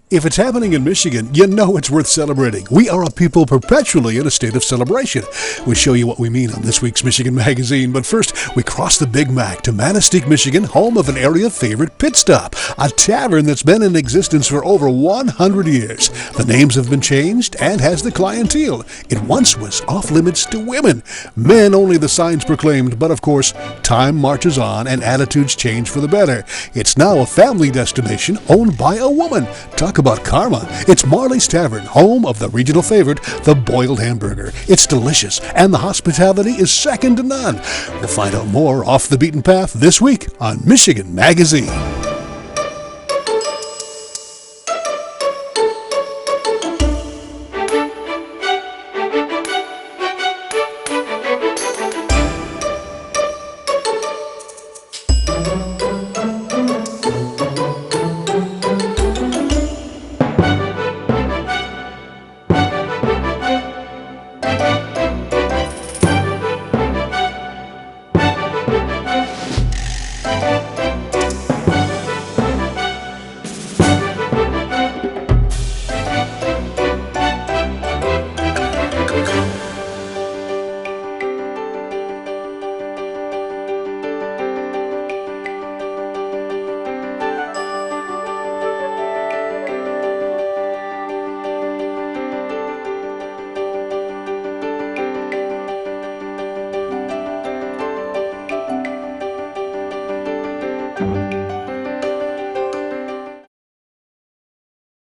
If it's happening in Michigan, you know it's worth celebrating. We are a people perpetually in a state of celebration. We'll show you what we mean on this week's Michigan Magazine, but first, we cross the Big Mac to Manistique, Michigan, home of an area favorite pit stop, a tavern that's been in existence for over 100 years. The names have been changed, and has the clientele. It once was off limits to women. Men only, the signs proclaimed, but of course, time marches on and attitudes change for the better. It's now a family destination owned by a woman. Talk about karma. It's Marley's Tavern, home of the regional favorite, the boiled hamburger. It's delicious, and the hospitality is second to none. We'll find out more off the beaten path this week on Michigan Magazine.